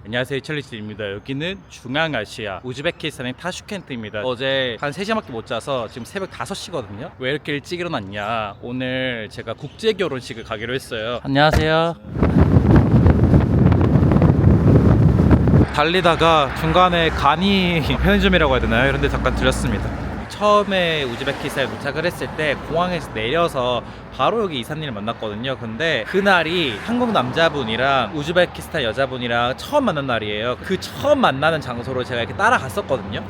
안녕하세요, 찰리스입니다. 여기는 중앙아시아 우즈베키스탄의 타슈켄트입니다. 어제 한 3시간밖에 못 자서 지금 새벽 5시거든요. 왜 이렇게 일찍 일어났냐, 오늘 제가 국제결혼식을 가기로 했어요. 안녕하세요. 달리다가 중간에 가니 편의점이라고 해야 되나요? 이런 데 잠깐 들렸습니다. 처음에 우즈베키스탄에 도착을 했을 때 공항에서 내려서 바로 여기 이사님을 만났거든요. 근데 그날이 한국 남자분이랑 우즈베키스탄 여자분이랑 처음 만난 날이에요. 그 처음 만나는 장소로 제가 이렇게 따라갔었거든요.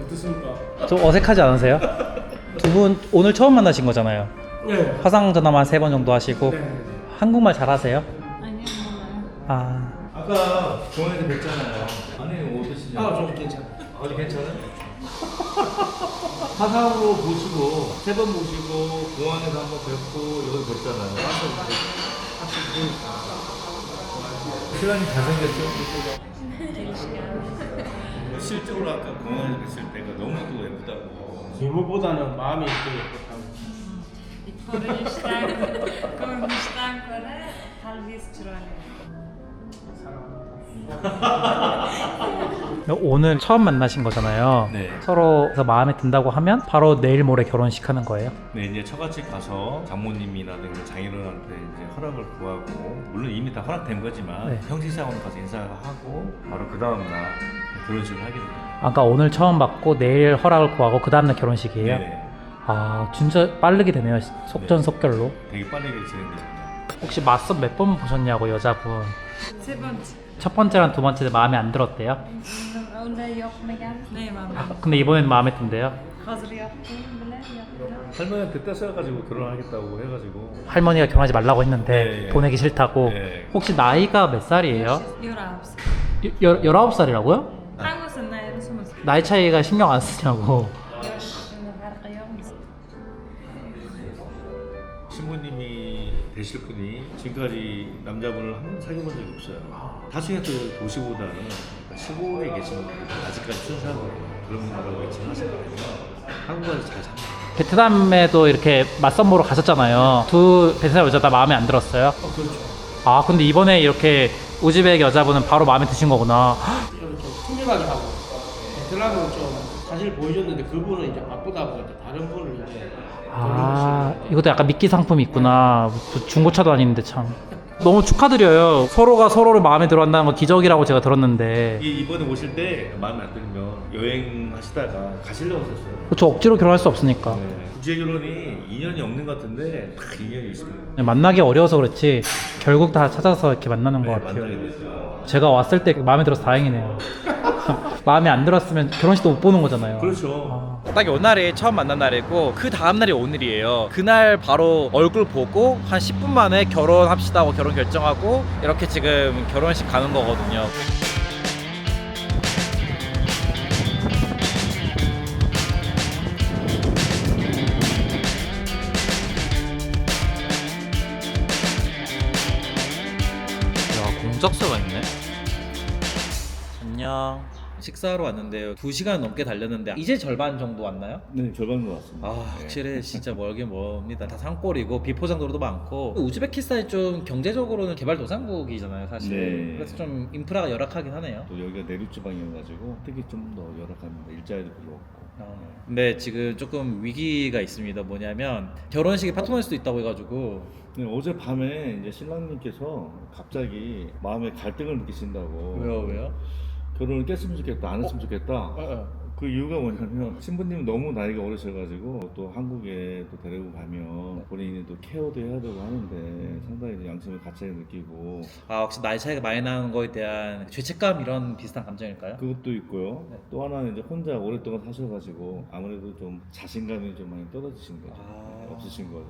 어떻습니까? 좀 어색하지 않으세요? 두 분 오늘 처음 만나신 거잖아요. 네. 화상 전화만 3번 정도 하시고. 네. 한국말 잘하세요? 아니요, 몰라요. 아, 아까 공원에서 뵀잖아요. 안에 뭐 드시냐? 좀 괜찮아. 어디 괜찮아? 화상으로 보시고 3번 보시고 공원에서 한번 뵙고 여기 뵀잖아요. 시간이 잘생겼죠? 실적으로 아까 공원에서 뵀을 때가 너무 또 예쁘다고. 외모보다는 마음이 더 예쁘다고. Ko'rinishdan ko'ra qalbingiz chiroyli. 오늘 처음 만나신 거잖아요. 네. 서로 그래서 마음에 든다고 하면 바로 내일 모레 결혼식 하는 거예요? 네, 이제 처갓집 가서 장모님이라든가 장인어른한테 이제 허락을 구하고, 물론 이미 다 허락된 거지만 네. 형식상으로 가서 인사하고 바로 그 다음 날 결혼식을 하게 됩니다. 아까 오늘 처음 받고 내일 허락을 구하고 그 다음날 결혼식이에요? 네. 아, 진짜 빠르게 되네요. 속전속결로. 되게 빠르게 진행됩니다. 혹시 맞선 몇 번 보셨냐고, 여자분. 세 번째. 첫 번째랑 두 번째 마음에 안 들었대요? Unday yoqmagan. 네, maam. 근데 이번엔 마음에 든대요? Hozir yoqdi, bilan yoqdi. 할머니한테 떼써가지고 결혼하겠다고 해가지고. 할머니가 결혼하지 말라고 했는데 네. 보내기 싫다고. 네. 혹시 나이가 몇 살이에요? 19. 19살이라고요? Hangisi nayi sumasi? 나이 차이가 신경 안 쓰냐고. Yoshni farqi yo'qmi? 신부님이 되실 분이 지금까지 남자분을 한 번도 사귀어본 적이 없어요. 타슈켄트 도시보다는 시골에 계신 분들이 아직까지 순수하고 그런 분들하고 지내하시는 거예요. 한국에서 잘 삽니다. 베트남에도 이렇게 맞선 보러 가셨잖아요. 두 베트남 여자 다 마음에 안 들었어요? 그렇죠. 아, 근데 이번에 이렇게 우즈벡 여자분은 바로 마음에 드신 거구나. 좀 ทุ่실하게 하고. 베트남은 좀 사실 보여줬는데 그분은 이제 바쁘다 보니까 다른 분을 이제 아, 이것도 약간 미끼 상품이 있구나. 중고차도 아닌데 참. 너무 축하드려요. 서로가 서로를 마음에 들어 한다는 건 기적이라고 제가 들었는데. 이번에 오실 때 마음에 안 들면 여행하시다가 가시려고 하셨어요. 그쵸, 억지로 결혼할 수 없으니까. 네. 국제 결혼이 인연이 없는 것 같은데 딱 인연이 있습니다. 만나기 어려워서 그렇지 결국 다 찾아서 이렇게 만나는 것 같아요. 만나게 됐어요. 제가 왔을 때 마음에 들어서 다행이네요. 마음에 안 들었으면 결혼식도 못 보는 거잖아요. 그렇죠. 딱 요날이 처음 만난 날이고 그 다음날이 오늘이에요. 그날 바로 얼굴 보고 한 10분 만에 결혼합시다 하고 결혼 결정하고 이렇게 지금 결혼식 가는 거거든요. 야, 공작소가 있네. 안녕. 식사하러 왔는데요. 2시간 넘게 달렸는데 이제 절반 정도 왔나요? 네, 절반 것 같습니다. 아, 확실히 진짜 멀긴 멉니다. 다 산골이고 비포장도로도 많고 우즈베키스탄이 좀 경제적으로는 개발도상국이잖아요, 사실. 네. 그래서 좀 인프라가 열악하긴 하네요. 또 여기가 내륙 지방이어가지고 특히 좀 더 열악합니다. 일자리도 별로 없고. 근데 지금 조금 위기가 있습니다. 뭐냐면 결혼식에 파토날 수도 있다고 해가지고. 네, 어제 밤에 이제 신랑님께서 갑자기 마음에 갈등을 느끼신다고. 왜요? 결혼을 깼으면 좋겠다, 안 했으면 좋겠다. 어. 그 이유가 뭐냐면 신부님이 너무 나이가 어리셔가지고 또 한국에 또 데리고 가면 본인이 또 케어도 해야 되고 하는데 상당히 이제 양심의 가책을 느끼고. 아, 혹시 나이 차이가 많이 나는 거에 대한 죄책감 이런 비슷한 감정일까요? 그것도 있고요. 또 하나는 이제 혼자 오랫동안 사셔가지고 아무래도 좀 자신감이 좀 많이 떨어지신 거죠. 없으신 거죠.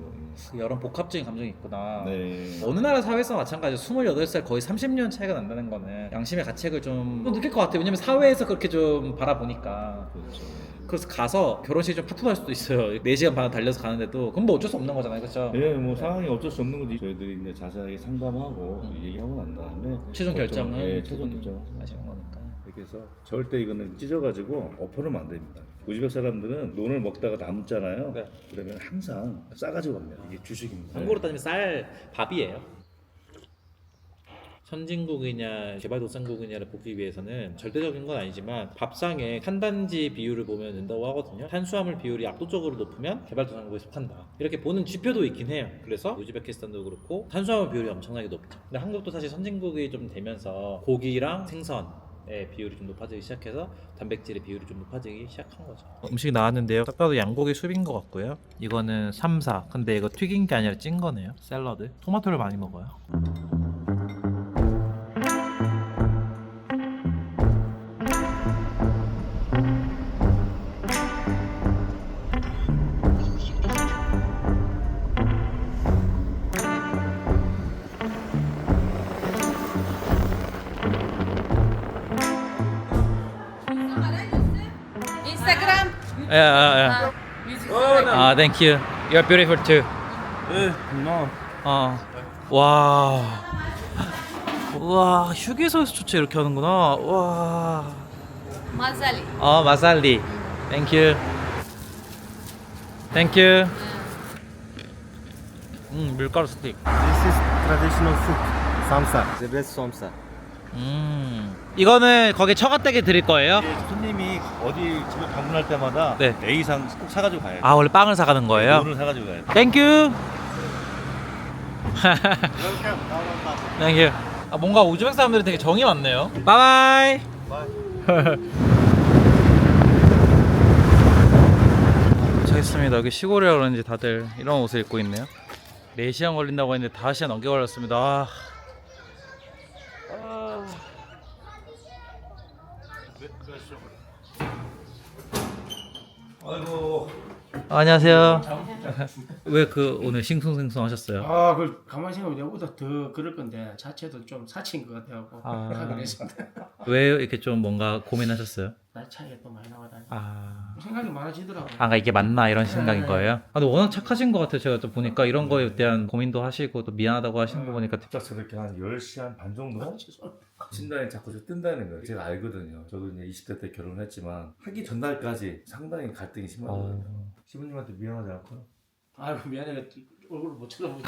여러 복합적인 감정이 있구나. 네. 어느 나라 사회에서 마찬가지로 28살 거의 30년 차이가 난다는 거는 양심의 가책을 좀 느낄 것 같아요. 왜냐면 사회에서 그렇게 좀 바라보니까. 그렇죠. 그래서 가서 결혼식이 좀 파토날 수도 있어요. 4시간 반 달려서 가는데도. 그럼 뭐 어쩔 수 없는 거잖아요, 그렇죠? 예, 뭐 상황이 어쩔 수 없는 거지. 저희들이 이제 자세하게 상담하고 얘기하고 난 다음에 최종 결정은 최종 결정 하시는 거니까. 그래서 절대 이거는 찢어가지고 엎어놓으면 안 됩니다. 우즈벡 사람들은 논을 먹다가 남잖아요. 네. 그러면 항상 싸가지고 갑니다. 이게 주식입니다. 한국으로 따지면 쌀 밥이에요. 선진국이냐 개발도상국이냐를 보기 위해서는 절대적인 건 아니지만 밥상에 탄단지 비율을 보면 된다고 하거든요. 탄수화물 비율이 압도적으로 높으면 개발도상국에 속한다. 이렇게 보는 지표도 있긴 해요. 그래서 우즈베키스탄도 그렇고 탄수화물 비율이 엄청나게 높죠. 근데 한국도 사실 선진국이 좀 되면서 고기랑 생선의 비율이 좀 높아지기 시작해서 단백질의 비율이 좀 높아지기 시작한 거죠. 음식이 나왔는데요. 딱 봐도 양고기 수비인 것 같고요. 이거는 3사. 근데 이거 튀긴 게 아니라 찐 거네요. 샐러드. 토마토를 많이 먹어요. Instagram. Yeah. Ah, thank you. You're beautiful too. no. 와. 와, 휴게소에서 주체 이렇게 하는구나. 와. Mazali. 마살리. Thank you. Thank you. 밀가루 스틱. This is traditional food. Samsa. The best samsa. 이거는 거기 처갓댁에 드릴 거예요? 손님이 어디 집에 방문할 때마다 네. A 이상 꼭 사가지고 가야 돼. 아, 원래 빵을 사가는 거예요? 돈을 사가지고 가야 돼. Thank you. Thank you. 아, 뭔가 우즈벡 사람들이 되게 정이 많네요. 바이바이. 도착했습니다. 여기 시골이라 그런지 다들 이런 옷을 입고 있네요. 4시간 걸린다고 했는데 5시간 넘게 걸렸습니다. 아이고. 안녕하세요. 왜 오늘 싱숭생숭 하셨어요? 아, 그 가만히 생각해보면 내보다 더 그럴 건데 자체도 좀 사치인 것 같아갖고 아. 하기로 했습니다. 왜 이렇게 좀 뭔가 고민하셨어요? 나이 차이가 또 많이 나가다니 아, 생각이 많아지더라고. 그러니까 이게 맞나 이런 생각인 거예요? 아, 근데 워낙 착하신 것 같아요. 제가 또 보니까 이런 거에 대한 고민도 하시고 또 미안하다고 하시는 거 보니까 딱 저렇게 한 10시간 반 정도? 진단이 자꾸 좀 뜬다는 거예요. 제가 알거든요. 저도 이제 20대 때 결혼했지만 하기 전날까지 상당히 갈등이 심하거든요. 시부님한테 미안하지 않고요? 아이고 미안해 얼굴을 못 쳐다보지.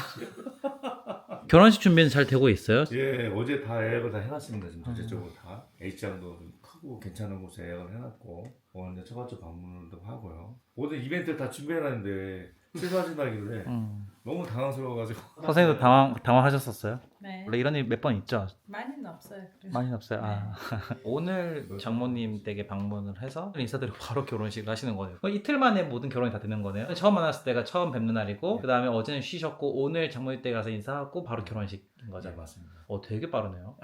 결혼식 준비는 잘 되고 있어요? 예, 어제 다 예약을 다 해놨습니다. 지금 전체적으로 다. H장도 좀 크고 괜찮은 곳에 예약을 해놨고 오늘 이제 처갓집 방문도 하고요. 모든 이벤트를 다 준비해놨는데 실수하신다길래 너무 당황스러워가지고 선생님도 당황하셨었어요? 네. 원래 이런 일 몇 번 있죠? 많이는 없어요. 그래서. 많이는 없어요. 아. 오늘 장모님 댁에 방문을 해서 인사드리고 바로 결혼식을 하시는 거예요. 이틀 만에 모든 결혼이 다 되는 거네요. 처음 만났을 때가 처음 뵙는 날이고 그 다음에 어제는 쉬셨고 오늘 장모님 댁에 가서 인사하고 바로 결혼식인 거죠. 네, 맞습니다. 되게 빠르네요.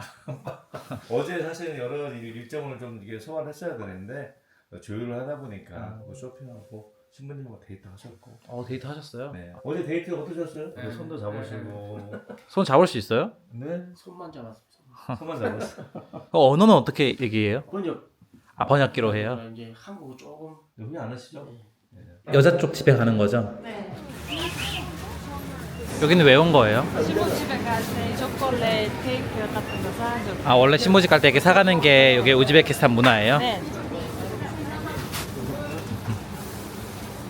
어제 사실 여러 가지 일정을 좀 이게 소화했어야 되는데 조율을 하다 보니까 뭐 쇼핑하고 신부님하고 데이트 하셨고. 데이트 하셨어요? 네. 어제 데이트 어떠셨어요? 네. 손도 잡으시고. 손 잡을 수 있어요? 네. 손만 잡았어. 손만 잡으셨어요. 언어는 어떻게 얘기해요? 번역. 번역기로 해요? 이제 한국어 조금. 훈이 안 하시죠? 여자 쪽 집에 가는 거죠? 네. 여기는 왜 온 거예요? 집에 갈 때 초콜릿 케이크 같은 거 사줘. 아, 원래 신모집 갈 때 이렇게 사가는 게 여기 우즈베키스탄 문화예요? 네.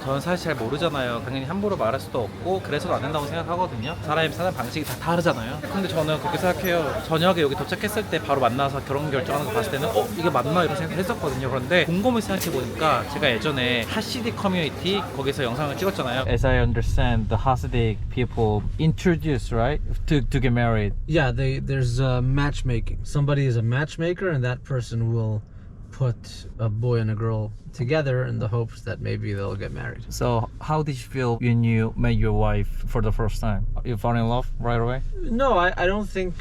저는 사실 잘 모르잖아요. 당연히 함부로 말할 수도 없고 그래서도 안 된다고 생각하거든요. 사람이 사는 방식이 다 다르잖아요. 근데 저는 그렇게 생각해요. 저녁에 여기 도착했을 때 바로 만나서 결혼 결정하는 거 봤을 때는 이게 맞나 이런 생각을 했었거든요. 그런데 곰곰이 생각해보니까 제가 예전에 하시디 커뮤니티 거기서 영상을 찍었잖아요. As I understand, the Hasidic people introduce, right, to get married. Yeah, there's matchmaking. Somebody is a matchmaker, and that person will put a boy and a girl together in the hopes that maybe they'll get married. So how did you feel when you met your wife for the first time? You fall in love right away? No, I don't think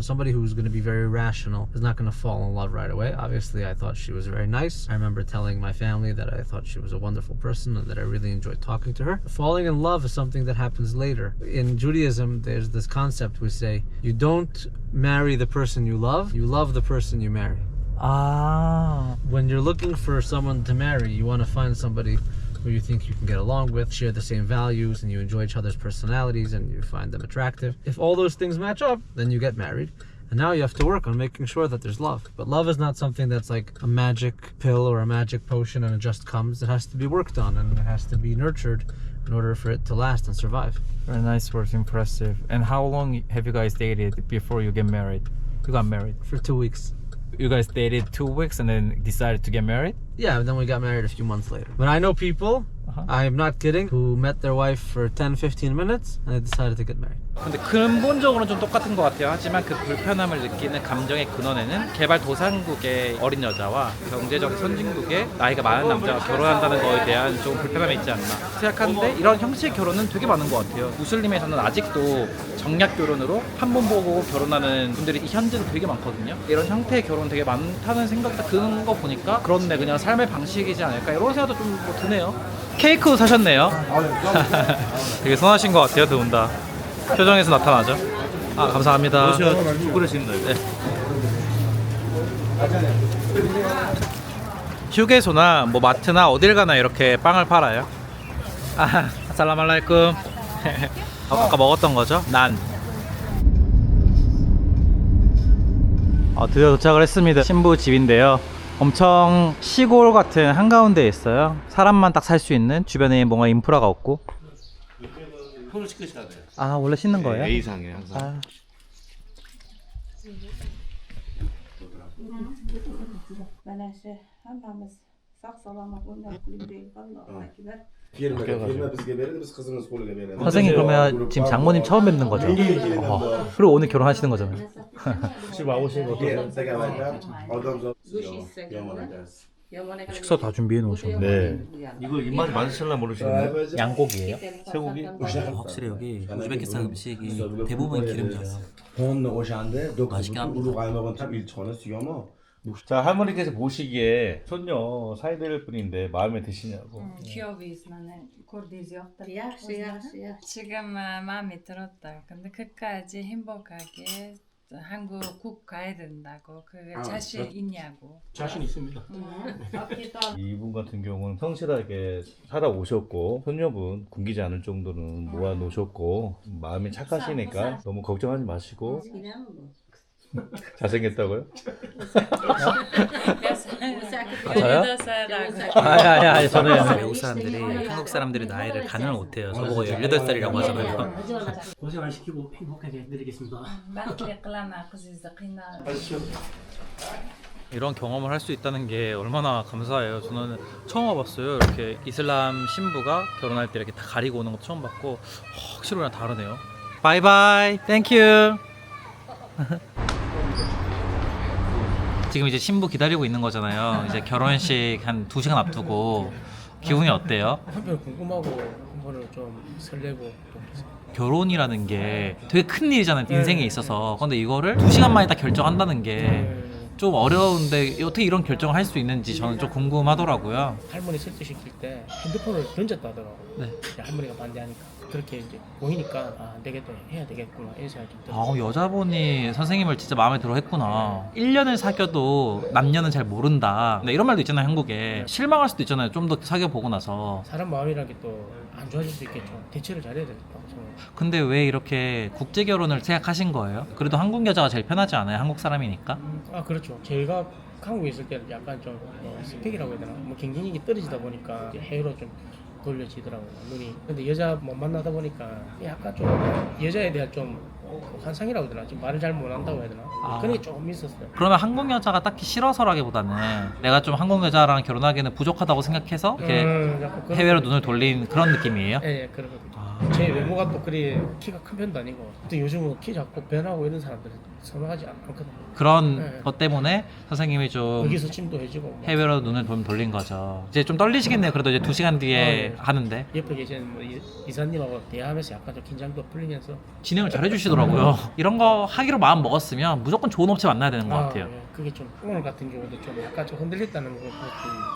somebody who's going to be very rational is not going to fall in love right away. Obviously, I thought she was very nice. I remember telling my family that I thought she was a wonderful person and that I really enjoyed talking to her. Falling in love is something that happens later. In Judaism, there's this concept we say, you don't marry the person you love the person you marry. Ah. When you're looking for someone to marry, you want to find somebody who you think you can get along with, share the same values, and you enjoy each other's personalities and you find them attractive. If all those things match up, then you get married. And now you have to work on making sure that there's love. But love is not something that's like a magic pill or a magic potion and it just comes. It has to be worked on and it has to be nurtured in order for it to last and survive. Very nice words, impressive. And how long have you guys dated before you get married? You got married. For 2 weeks. You guys dated 2 weeks and then decided to get married? Yeah, and then we got married a few months later. But I know people, I'm not kidding, who met their wife for 10-15 minutes and they decided to get married. 근데 근본적으로는 좀 똑같은 것 같아요. 하지만 그 불편함을 느끼는 감정의 근원에는 개발도상국의 어린 여자와 경제적 선진국의 나이가 많은 남자가 결혼한다는 거에 대한 좀 불편함이 있지 않나 생각하는데, 이런 형식의 결혼은 되게 많은 것 같아요. 무슬림에서는 아직도 정략 결혼으로 한 번 보고 결혼하는 분들이 현재도 되게 많거든요. 이런 형태의 결혼 되게 많다는 생각이 딱 드는 거 보니까 그렇네, 그냥 삶의 방식이지 않을까 이런 생각도 좀 뭐 드네요. 케이크도 사셨네요. 되게 선하신 것 같아요, 두 분 다. 표정에서 나타나죠. 아, 감사합니다. 러시아 축구하시는 거예요? 네. 휴게소나 뭐 마트나 어딜 가나 이렇게 빵을 팔아요. 아, 살라말라이쿰. 아까 먹었던 거죠? 난. 드디어 도착을 했습니다. 신부 집인데요. 엄청 시골 같은 한가운데에 있어요. 사람만 딱 살 수 있는, 주변에 뭔가 인프라가 없고. 손을 씻으셔야 돼요. 아, 원래 씻는 거예요? A상에 항상. 아. Menese, hammamiz sağ-salamat bundan kulübdeyiz. Allahu ekber. Firma bizga beradi, biz qizimiz qo'liga beramiz. 선생님 그러면 지금 장모님 처음 뵙는 거죠? 그리고 오늘 결혼하시는 거잖아요. 집 와보시는 거 어떠세요? odamzod Duş hissek. yomon akasi. Yomon ekan. 식사 다 준비해 놓으셨네. 네. 이거 입맛에 맞으실라 모르시는데. 양고기예요? 쇠고기? 확실히 여기 우즈베키스탄 음식이 대부분 기름져요. Qonni o'shanda Mashiga ham urug' qaymog'ini ham elchixona suyami. 자, 할머니께서 보시기에 손녀 사이될 분인데 마음에 드시냐고. 귀여워서 나는 코르디지였다. Yaxshi, yaxshi, yaxshi. 지금 마음에 들었다. 근데 끝까지 행복하게 한국 꼭 가야 된다고. 그 자신 있냐고. 자신 있습니다. 이분 같은 경우는 성실하게 살아오셨고 손녀분 굶기지 않을 정도는 모아놓으셨고 마음이 착하시니까 너무 걱정하지 마시고. 잘생겼다고요? 저요? 살아고. 아니 저는 외국 사람들이 한국 사람들이 나이를 가늠을 못해요. 저보고 18살이라고 하잖아요. 고생 안 시키고 행복하게 해드리겠습니다. 맞게 끌라나 그지서 그나. 이런 경험을 할 수 있다는 게 얼마나 감사해요. 저는 처음 와봤어요. 이렇게 이슬람 신부가 결혼할 때 이렇게 다 가리고 오는 것도 처음 봤고, 확실히 그냥 다르네요. 바이바이, 땡큐. 지금 이제 신부 기다리고 있는 거잖아요. 이제 결혼식 한 2시간 앞두고 기분이 어때요? 한편 궁금하고 한편은 좀 설레고 좀 결혼이라는 게 되게 큰 일이잖아요, 인생에 있어서. 근데 이거를 2시간 만에 딱 결정한다는 게 좀 어려운데 어떻게 이런 결정을 할 수 있는지 저는 좀 궁금하더라고요. 할머니 설득시킬 때 핸드폰을 던졌다 하더라고. 네. 할머니가 반대하니까 그렇게 이제 보이니까 안 되겠다, 해야 되겠구나 이런 생각이 좀 들어요. 여자분이 선생님을 진짜 마음에 들어 했구나. 1년을 사귀어도 남녀는 잘 모른다. 근데 이런 말도 있잖아요, 한국에. 실망할 수도 있잖아요, 좀 더 사귀어보고 나서. 사람 마음이라는 게 또 안 좋아질 수 있겠죠. 대처를 잘해야 되겠다고 저는. 근데 왜 이렇게 국제 결혼을 생각하신 거예요? 그래도 한국 여자가 제일 편하지 않아요? 한국 사람이니까? 그렇죠. 제가 한국에 있을 때는 약간 좀 스펙이라고 해야 되나, 뭐 경쟁력이 떨어지다 보니까 이제 해외로 좀 돌려지더라고요, 눈이. 근데 여자 못 만나다 보니까 약간 좀 여자에 대한 좀 환상이라고 해야 되나, 좀 말을 잘 못한다고 해야 되나, 그런 게 조금 있었어요. 그러면 한국 여자가 딱히 싫어서라기보다는 내가 좀 한국 여자랑 결혼하기에는 부족하다고 생각해서 이렇게 약간 그런 해외로 눈을 돌린 그런 느낌이에요? 예, 그러거든요. 제 외모가 또 그리 키가 큰 편도 아니고, 또 요즘은 키 작고 변하고 이런 사람들은 선호하지 않거든요. 그런 네. 것 때문에 선생님이 좀 여기서 침도 해주고 뭐. 해외로 눈을 좀 돌린 거죠. 이제 좀 떨리시겠네요. 그래도 이제 2시간 뒤에 하는데 옆에 계신 뭐 이사님하고 대화하면서 약간 좀 긴장도 풀리면서 진행을 잘 해주시더라고요. 이런 거 하기로 마음 먹었으면 무조건 좋은 업체 만나야 되는 것 같아요. 예, 그게 좀 오늘 같은 경우도 좀 약간 좀 흔들렸다는 거,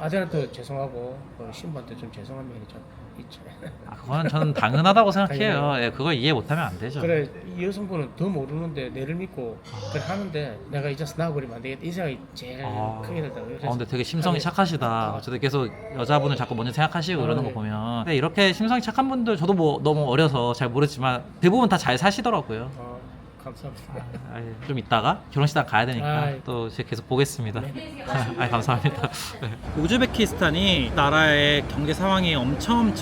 아들한테 죄송하고 신부한테 좀 죄송한 면이 좀 있죠. 그거는 저는 당연하다고 생각해요. 예, 그걸 이해 못하면 안 되죠. 그래, 이 여성분은 더 모르는데 내를 믿고 그래 하는데 내가 이제서 나와버리면 안 되겠다 이 생각이 제일 크게 들더라고요. 근데 되게 심성이 착하시다. 저도 계속 여자분을 자꾸 먼저 생각하시고 그러는 거 보면. 근데 이렇게 심성이 착한 분들, 저도 뭐 너무 어려서 잘 모르지만 대부분 다 잘 사시더라고요. 감사합니다. 좀 이따가 결혼식장 가야 되니까 아이. 또 제가 계속 보겠습니다. 감사합니다. 네. 우즈베키스탄이 나라의 경제 상황이 엄청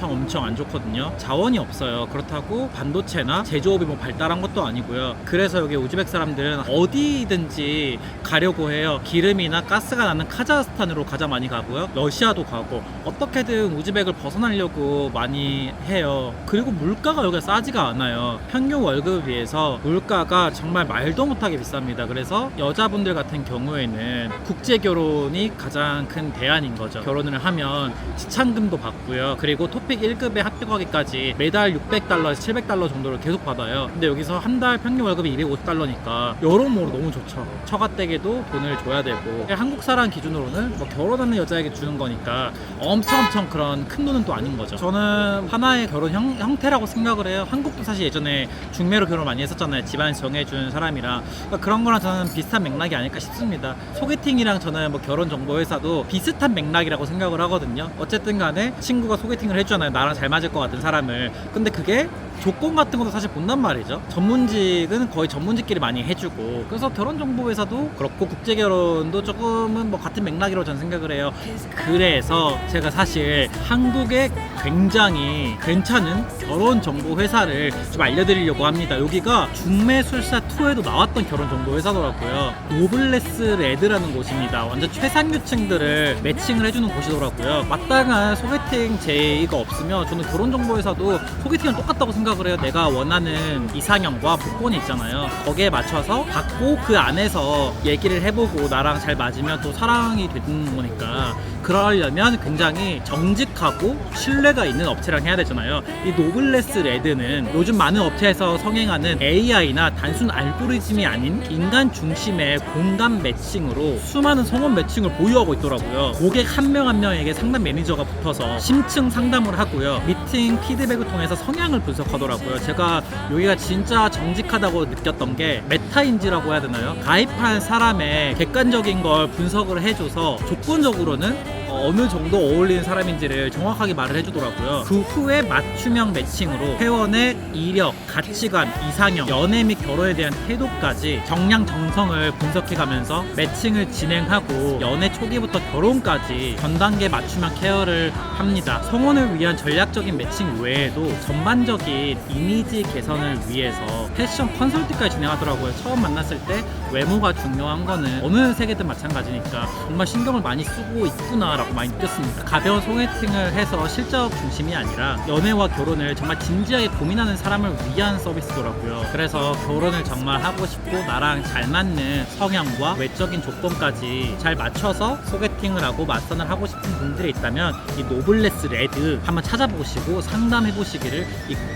안 좋거든요. 자원이 없어요. 그렇다고 반도체나 제조업이 뭐 발달한 것도 아니고요. 그래서 여기 우즈벡 사람들은 어디든지 가려고 해요. 기름이나 가스가 나는 카자흐스탄으로 가장 많이 가고요. 러시아도 가고 어떻게든 우즈벡을 벗어나려고 많이 해요. 그리고 물가가 여기가 싸지가 않아요. 평균 월급에 비해서 물가가 정말 말도 못하게 비쌉니다. 그래서 여자분들 같은 경우에는 국제 결혼이 가장 큰 대안인 거죠. 결혼을 하면 지참금도 받고요. 그리고 토픽 1급에 합격하기까지 매달 $600에서 $700 정도를 계속 받아요. 근데 여기서 한 달 평균 월급이 $250니까 여러모로 너무 좋죠. 처가댁에도 돈을 줘야 되고 한국 사람 기준으로는 뭐 결혼하는 여자에게 주는 거니까 엄청 그런 큰 돈은 또 아닌 거죠. 저는 하나의 결혼 형태라고 생각을 해요. 한국도 사실 예전에 중매로 결혼 많이 했었잖아요. 집안에서 정해준 사람이랑. 그러니까 그런 거랑 저는 비슷한 맥락이 아닐까 싶습니다. 소개팅이랑 저는 뭐 결혼 정보 회사도 비슷한 맥락이라고 생각을 하거든요. 어쨌든 간에 친구가 소개팅을 해주잖아요. 나랑 잘 맞을 것 같은 사람을. 근데 그게 조건 같은 것도 사실 본단 말이죠. 전문직은 거의 전문직끼리 많이 해주고, 그래서 결혼정보회사도 그렇고 국제결혼도 조금은 뭐 같은 맥락이라고 저는 생각을 해요. 그래서 제가 사실 한국에 굉장히 괜찮은 결혼정보회사를 좀 알려드리려고 합니다. 여기가 중매술사2에도 나왔던 결혼정보회사더라고요. 노블레스 레드라는 곳입니다. 완전 최상류층들을 매칭을 해주는 곳이더라고요. 마땅한 소개팅 제의가 없으면 저는 결혼정보회사도 소개팅은 똑같다고 생각을 해요. 내가 원하는 이상형과 조건이 있잖아요. 거기에 맞춰서 받고 그 안에서 얘기를 해보고 나랑 잘 맞으면 또 사랑이 되는 거니까, 그러려면 굉장히 정직하고 신뢰가 있는 업체랑 해야 되잖아요. 이 노블레스 레드는 요즘 많은 업체에서 성행하는 AI나 단순 알고리즘이 아닌 인간 중심의 공감 매칭으로 수많은 성원 매칭을 보유하고 있더라고요. 고객 한 명 한 명에게 상담 매니저가 붙어서 심층 상담을 하고요. 미팅 피드백을 통해서 성향을 분석하더라고요. 제가 여기가 진짜 정직하다고 느꼈던 게 메타인지라고 해야 되나요? 가입한 사람의 객관적인 걸 분석을 해줘서 조건적으로는 어느 정도 어울리는 사람인지를 정확하게 말을 해주더라고요. 그 후에 맞춤형 매칭으로 회원의 이력, 가치관, 이상형, 연애 및 결혼에 대한 태도까지 정량 정성을 분석해가면서 매칭을 진행하고 연애 초기부터 결혼까지 전 단계 맞춤형 케어를 합니다. 성혼을 위한 전략적인 매칭 외에도 전반적인 이미지 개선을 위해서 패션 컨설팅까지 진행하더라고요. 처음 만났을 때 외모가 중요한 거는 어느 세계든 마찬가지니까 정말 신경을 많이 쓰고 있구나 라고 많이 느꼈습니다. 가벼운 소개팅을 해서 실적 중심이 아니라 연애와 결혼을 정말 진지하게 고민하는 사람을 위한 서비스더라고요. 그래서 결혼을 정말 하고 싶고 나랑 잘 맞는 성향과 외적인 조건까지 잘 맞춰서 소개팅을 하고 맞선을 하고 싶은 분들이 있다면 이 노블레스 레드 한번 찾아보시고 상담해 보시기를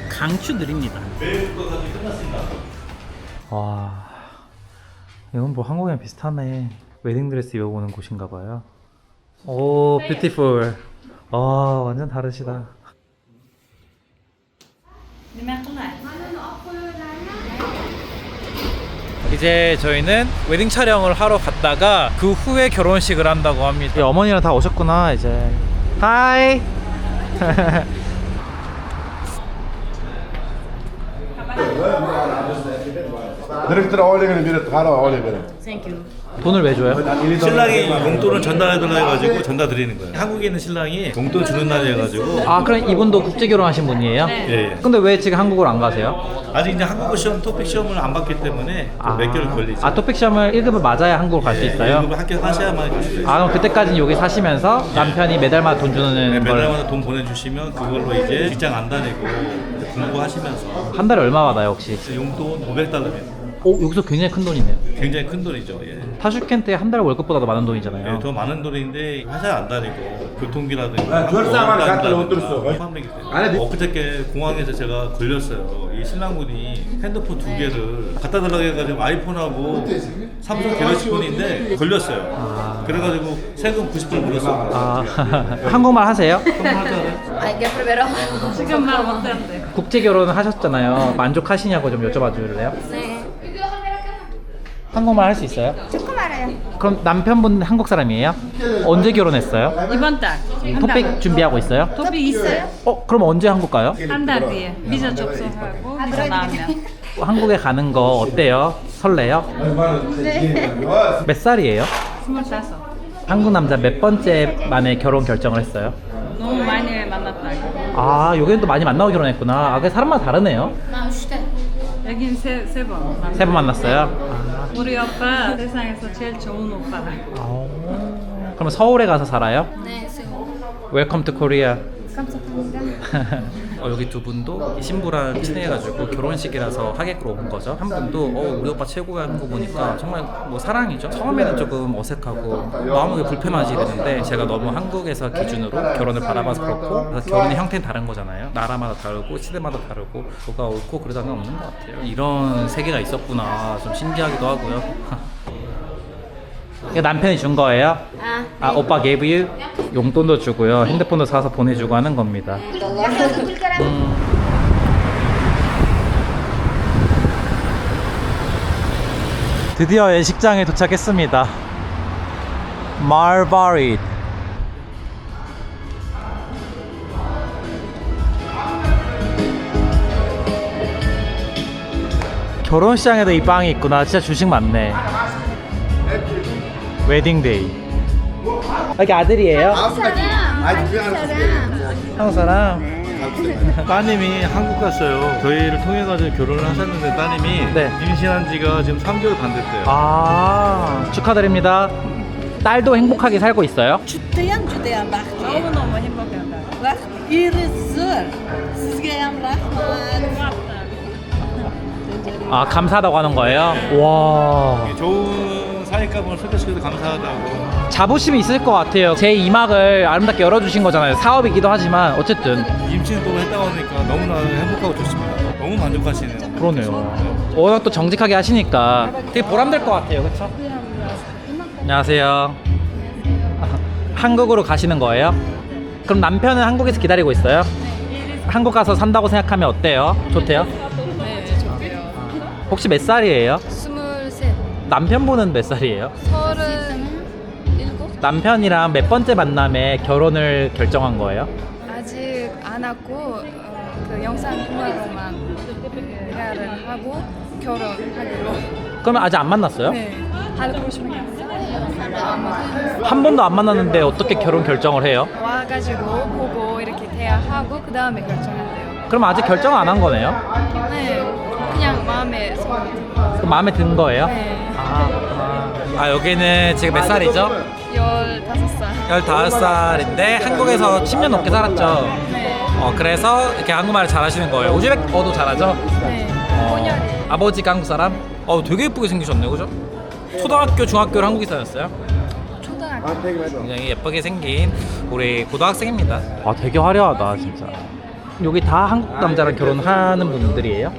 강추드립니다. 와, 이건 뭐 한국이랑 비슷하네. 웨딩드레스 입어보는 곳인가 봐요. 오, 뷰티풀. 와, 완전 다르시다. 이제 저희는 웨딩 촬영을 하러 갔다가 그 후에 결혼식을 한다고 합니다. 어머니랑 다 오셨구나 이제. 하이. 돈을 왜 줘요? 신랑이 용돈을 전달해달라 해가지고 전달 드리는 거예요. 한국에 있는 신랑이 용돈 주는 날이 해가지고. 아, 그럼 이분도 국제 결혼하신 분이에요? 예, 예. 근데 왜 지금 한국으로 안 가세요? 아직 이제 한국어 시험, 토픽 시험을 안 봤기 때문에 몇 개월 걸리죠. 아, 토픽 시험을 1급을 맞아야 한국으로 갈 수 있어요? 1급을 합격하셔야만 갈 수 있어요. 아, 그럼 그때까지는 여기 사시면서 남편이 매달마다 돈 주는 네, 걸 매달마다 돈 보내주시면 그걸로 이제 직장 안 다니고 이제 공부하시면서. 한 달에 얼마 받아요 혹시? 용돈 $500입니다. 오, 여기서 굉장히 큰 돈이네요. 굉장히 큰 돈이죠. 예. 타슈켄트에 한 달 월급보다도 많은 돈이잖아요. 예, 더 많은 돈인데 회사에 안 다니고 교통비라든지 엊그저께 공항에서 제가 걸렸어요. 이 신랑분이 핸드폰 2개를 갖다 달라고 해가지고 아이폰하고 삼성 갤럭시 폰인데 걸렸어요. 그래가지고 세금 90불 물었어요. 아, 한국말 하세요? 지금 말 못하는데. 국제 결혼을 하셨잖아요. 만족하시냐고 좀 여쭤봐 줄래요? 네. 한국말 할 수 있어요? 조금 알아요. 그럼 남편분 한국 사람이에요? 언제 결혼했어요? 이번 달. 토픽 준비하고 있어요? 토픽 있어요. 그럼 언제 한국 가요? 한 달 뒤에 비자 접수하고 비자 나오면. 한국에 가는 거 어때요? 설레요? 몇 살이에요? 25. 한국 남자 몇 번째 만에 결혼 결정을 했어요? 너무 많이 만났다고. 아, 여기는 또 많이 만나고 결혼했구나. 아, 그 사람마다 다르네요. 여긴 세 번. 세 번 만났어요? 우리 오빠 세상에서 제일 좋은 오빠라. 그럼 서울에 가서 살아요? 네, Welcome to Korea. 감사합니다. 여기 두 분도 신부랑 친해가지고 결혼식이라서 하객으로 온 거죠. 한 분도 우리 오빠 최고야 하는 거 보니까 정말 뭐 사랑이죠. 처음에는 조금 어색하고 마음이 불편하지 이랬는데 제가 너무 한국에서 기준으로 결혼을 바라봐서 그렇고 그래서 결혼의 형태는 다른 거잖아요. 나라마다 다르고 시대마다 다르고 뭐가 옳고 그러다는 없는 것 같아요. 이런 세계가 있었구나 좀 신기하기도 하고요. 이거 남편이 준 거예요? 아, 오빠 gave you? 용돈도 주고요. 핸드폰도 사서 보내주고 하는 겁니다. 드디어 예식장에 도착했습니다. 말바릿. 결혼식장에도 이 빵이 있구나. 진짜 주식 많네. 웨딩데이. 여기 아들이에요? 한국 사람? 따님이 한국 갔어요. 저희를 통해 가지고 결혼을 하셨는데 따님이 네. 임신한 지가 지금 3개월 반 됐대요. 아, 축하드립니다. 딸도 행복하게 살고 있어요? Judayam baxtli. 너무너무 행복하다. Vaqt eri zo'r. Sizga ham rahmat. 아, 감사하다고 하는 거예요? 와. 좋은 사회감을 소개시켜서 감사하다고. 자부심이 있을 것 같아요. 제 이막을 아름답게 열어주신 거잖아요. 사업이기도 하지만 어쨌든 임신을 또 했다고 하니까 너무나 행복하고 좋습니다. 너무 만족하시네요. 그러네요. 워낙 또 정직하게 하시니까 되게 보람될 것 같아요. 그렇죠? 안녕하세요. 한국으로 가시는 거예요? 그럼 남편은 한국에서 기다리고 있어요? 한국 가서 산다고 생각하면 어때요? 좋대요? 네, 좋대요. 혹시 몇 살이에요? 23, 남편분은 몇 살이에요? 37. 남편이랑 몇 번째 만남에 결혼을 결정한 거예요? 아직 안 하고 그 영상 통화로만 대화를 하고 결혼하기로. 그러면 아직 안 만났어요? 네. 하고 싶은 게 한 번도 안 만났는데 어떻게 결혼 결정을 해요? 와가지고 보고 이렇게 대화하고 그 다음에 결정한대요. 그럼 아직 결정 안 한 거네요? 네. 그냥 마음에 그럼 마음에 든 거예요? 네. 아, 여기는 지금 몇 살이죠? 15살. 15살인데 한국에서 10년 넘게 살았죠? 네. 그래서 이렇게 한국말을 잘하시는 거예요. 우즈벡어도 잘하죠? 네. 5년이. 아버지가 한국 사람? 되게 예쁘게 생기셨네요, 그죠? 초등학교, 중학교를 한국에 다녔어요? 초등학교. 굉장히 예쁘게 생긴 우리 고등학생입니다. 아, 되게 화려하다, 진짜. 여기 다 한국 남자랑 결혼하는 분들이에요?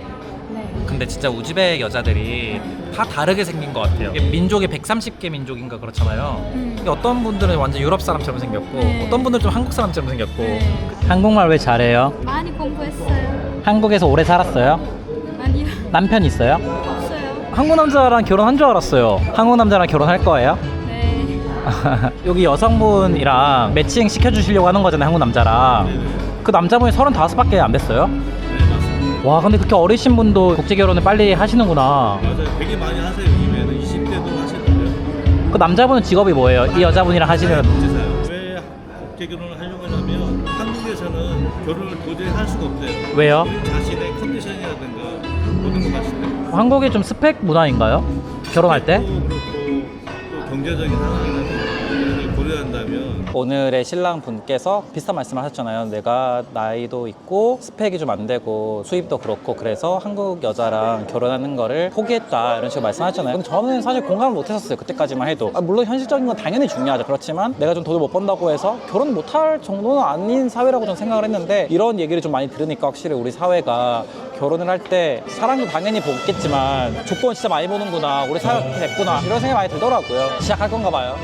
네. 근데 진짜 우즈벡 여자들이 다 다르게 생긴 것 같아요. 이게 민족이 130개 민족인가 그렇잖아요. 근데 어떤 분들은 완전 유럽 사람처럼 생겼고 네. 어떤 분들은 좀 한국 사람처럼 생겼고. 네. 한국말 왜 잘해요? 많이 공부했어요. 한국에서 오래 살았어요? 아니요. 남편 있어요? 없어요. 한국 남자랑 결혼한 줄 알았어요. 한국 남자랑 결혼할 거예요? 네. 여기 여성분이랑 매칭 시켜주시려고 하는 거잖아요, 한국 남자랑. 그 남자분이 35밖에 안 됐어요? 와, 근데 그렇게 어리신 분도 국제 결혼을 빨리 하시는구나. 맞아요. 되게 많이 하세요. 요즘에는 20대도 하시는데요. 그 남자분은 직업이 뭐예요? 이 여자분이랑 하시는. 국제사요. 왜 국제 결혼을 하려고 하냐면 한국에서는 결혼을 도저히 할 수가 없대요. 왜요? 자신의 컨디션이라든가 모든 것 봤을 때. 한국이 좀 스펙 문화인가요? 결혼할 때? 또 그렇고 또 경제적인 상황이라든가 이런 걸 고려한다면 오늘의 신랑 분께서 비슷한 말씀을 하셨잖아요. 내가 나이도 있고 스펙이 좀 안 되고 수입도 그렇고 그래서 한국 여자랑 결혼하는 거를 포기했다 이런 식으로 말씀하셨잖아요. 근데 저는 사실 공감을 못 했었어요. 그때까지만 해도. 물론 현실적인 건 당연히 중요하죠. 그렇지만 내가 좀 돈을 못 번다고 해서 결혼 못할 정도는 아닌 사회라고 저는 생각을 했는데 이런 얘기를 좀 많이 들으니까 확실히 우리 사회가 결혼을 할 때 사랑도 당연히 보겠지만 조건 진짜 많이 보는구나. 우리 사회가 그렇게 됐구나. 이런 생각이 많이 들더라고요. 시작할 건가 봐요.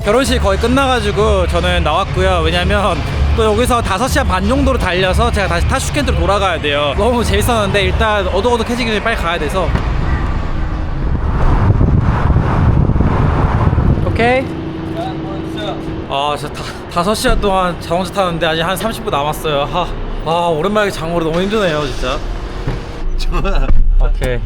결혼식이 거의 끝나가지고 저는 나왔고요. 왜냐면 또 여기서 5시간 반 정도로 달려서 제가 다시 타슈켄트로 돌아가야 돼요. 너무 재밌었는데 일단 어둑어둑해지기 전에 빨리 가야 돼서. 오케이. 진짜 5시간 동안 자동차 타는데 아직 한 30분 남았어요. 오랜만에 장어로 너무 힘드네요, 진짜. 오케이.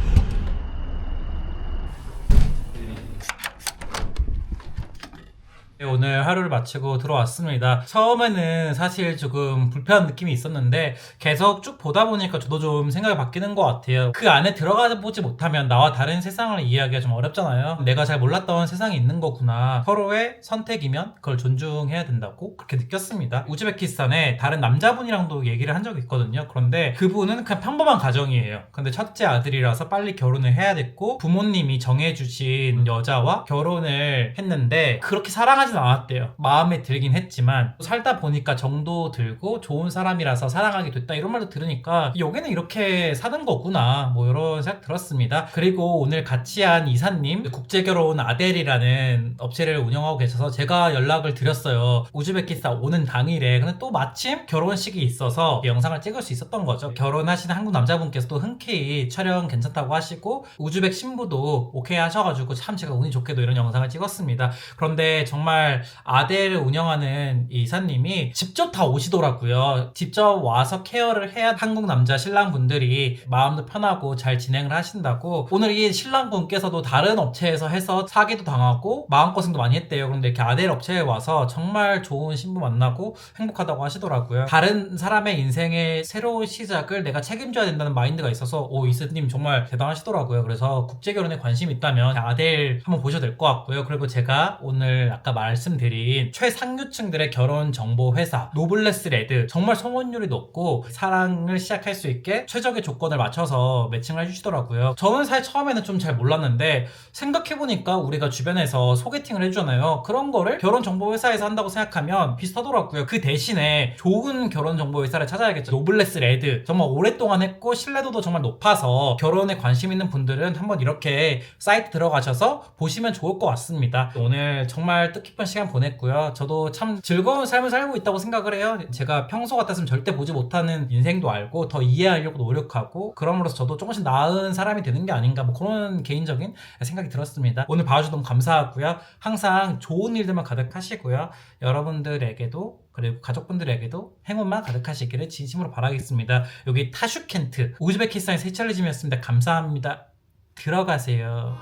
오늘 하루를 마치고 들어왔습니다. 처음에는 사실 조금 불편한 느낌이 있었는데 계속 쭉 보다 보니까 저도 좀 생각이 바뀌는 것 같아요. 그 안에 들어가 보지 못하면 나와 다른 세상을 이해하기가 좀 어렵잖아요. 내가 잘 몰랐던 세상이 있는 거구나. 서로의 선택이면 그걸 존중해야 된다고 그렇게 느꼈습니다. 우즈베키스탄에 다른 남자분이랑도 얘기를 한 적이 있거든요. 그런데 그분은 그냥 평범한 가정이에요. 근데 첫째 아들이라서 빨리 결혼을 해야 됐고 부모님이 정해주신 여자와 결혼을 했는데 그렇게 사랑하지 않았대요. 마음에 들긴 했지만 살다 보니까 정도 들고 좋은 사람이라서 사랑하게 됐다 이런 말도 들으니까 여기는 이렇게 사는 거구나 뭐 이런 생각 들었습니다. 그리고 오늘 같이 한 이사님 국제결혼 아델이라는 업체를 운영하고 계셔서 제가 연락을 드렸어요. 우즈베키스탄 오는 당일에. 근데 또 마침 결혼식이 있어서 영상을 찍을 수 있었던 거죠. 결혼하시는 한국 남자분께서도 흔쾌히 촬영 괜찮다고 하시고 우즈벡 신부도 오케이 하셔가지고 참 제가 운이 좋게도 이런 영상을 찍었습니다. 그런데 정말 아델을 운영하는 이 이사님이 직접 다 오시더라고요. 직접 와서 케어를 해야 한국 남자 신랑분들이 마음도 편하고 잘 진행을 하신다고. 오늘 이 신랑분께서도 다른 업체에서 해서 사기도 당하고 마음고생도 많이 했대요. 그런데 이렇게 아델 업체에 와서 정말 좋은 신부 만나고 행복하다고 하시더라고요. 다른 사람의 인생의 새로운 시작을 내가 책임져야 된다는 마인드가 있어서 이사님 정말 대단하시더라고요. 그래서 국제결혼에 관심이 있다면 아델 한번 보셔도 될 것 같고요. 그리고 제가 오늘 아까 말씀드린 최상류층들의 결혼 정보 회사 노블레스 레드 정말 성원율이 높고 사랑을 시작할 수 있게 최적의 조건을 맞춰서 매칭을 해주시더라고요. 저는 사실 처음에는 좀 잘 몰랐는데 생각해보니까 우리가 주변에서 소개팅을 해주잖아요. 그런 거를 결혼 정보 회사에서 한다고 생각하면 비슷하더라고요. 그 대신에 좋은 결혼 정보 회사를 찾아야겠죠. 노블레스 레드 정말 오랫동안 했고 신뢰도도 정말 높아서 결혼에 관심 있는 분들은 한번 이렇게 사이트 들어가셔서 보시면 좋을 것 같습니다. 오늘 정말 뜻깊은 시간 보냈고요. 저도 참 즐거운 삶을 살고 있다고 생각을 해요. 제가 평소 같았으면 절대 보지 못하는 인생도 알고 더 이해하려고 노력하고 그럼으로써 저도 조금씩 나은 사람이 되는 게 아닌가 뭐 그런 개인적인 생각이 들었습니다. 오늘 봐주셔서 너무 감사하고요. 항상 좋은 일들만 가득하시고요. 여러분들에게도 그리고 가족분들에게도 행운만 가득하시기를 진심으로 바라겠습니다. 여기 타슈켄트 우즈베키스탄의 세차리즘이었습니다. 감사합니다. 들어가세요.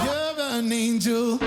You're an angel.